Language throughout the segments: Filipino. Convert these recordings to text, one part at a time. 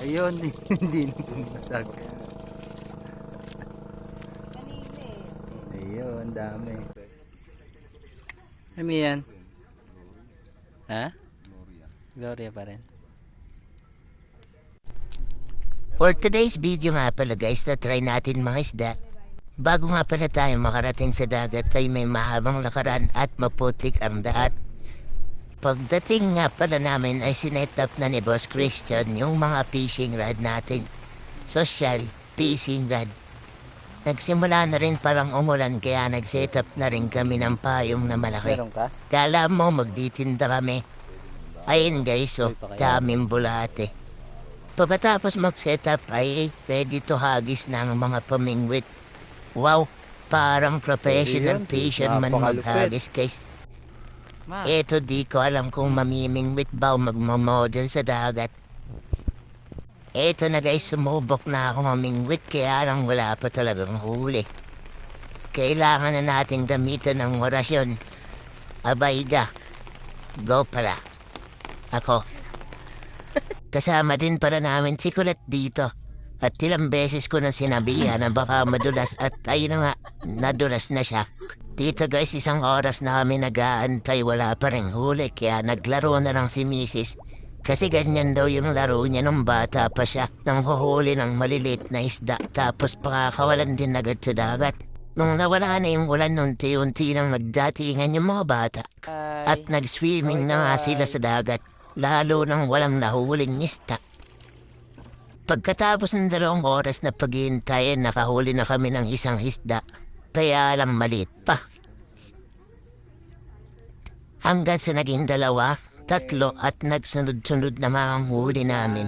Ayun, hindi na pumasag. Kanina eh. Ayun, dami. Ano yan? Ha? Gloria pa rin. For today's video nga pala guys, na try natin mga isda. Bago nga pala tayo makarating sa dagat ay may mahabang lakaran at maputik ang daan. Pagdating nga pala namin ay sinet up na ni Boss Christian yung mga fishing rod natin. Social fishing rod. Nagsimula na rin parang umulan kaya nag-set up na rin kami ng payong na malaki. Meron ka? Kala mo magditinda kami. Ayun guys, oh, daming bulate. Pagkatapos mag-set up ay ready to hagis ng mga pamingwit. Wow, parang professional fisherman maghagis guys. Eto di ko alam kung mamimingwit ba o magmamodel sa dagat. Eto na guys, sumubok na ako mamingwit kaya lang wala pa talagang huli. Kailangan na natin gamitan ng orasyon. Abayga, go pala. Ako. Kasama din pala namin si Kulit dito. At ilang beses ko na sinabihan na baka madulas at ayun na nga, nadulas na siya. Dito guys, isang oras na kami nag-aantay, wala pa rin huli kaya naglaro na lang si Mrs. Kasi ganyan daw yung laro niya nung bata pa siya, nang huhuli ng maliliit na isda tapos pakakawalan din agad sa dagat. Nung nawala na yung ulan, unti-unti nang nagdatingan yung mga bata at nag-swimming na nga sila sa dagat. Lalo nang walang nahuling isda. Pagkatapos ng 2 oras na paghihintayin, nakahuli na kami ng isang isda. Kaya lang maliit pa. Hanggang sa naging 2, 3 at nagsunod-sunod na mga huli namin.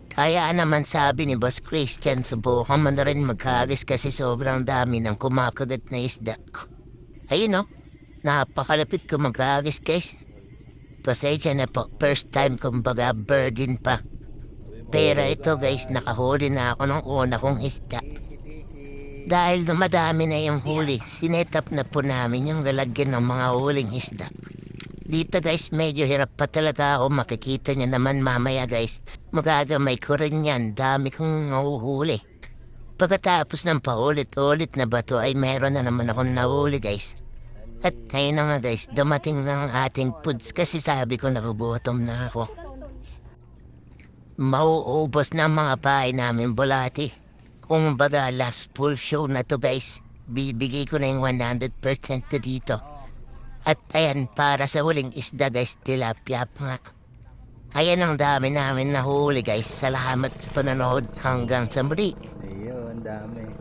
Kaya naman sabi ni Boss Christian, subukan mo na rin maghagis kasi sobrang dami ng kumakagat na isda. Ayun o, napakalapit ko maghagis guys. Pasensya na po, first time kumbaga virgin pa. Pero ito guys, nakahuli na ako ng una kong isda. Dahil madami na yung huli, sinetap na po namin yung lalagyan ng mga huling isda. Dito guys, medyo hirap pa talaga ako, makikita nyo naman mamaya guys. Magagamay ko rin yan, dami kong nahuhuli. Pagkatapos ng paulit-ulit na bato ay meron na naman akong nahuli guys. At ngayon na nga guys, dumating ng ating foods kasi sabi ko nagugutom na ako. Mauubos na mga pahay namin bulati. Kung baga last full show na to guys, bibigay ko na yung 100% na dito. At ayan, para sa huling isda guys, tilapia pa nga. Ayan ang dami namin nahuli guys. Salamat sa panonood hanggang sa muli. Ayun, dami.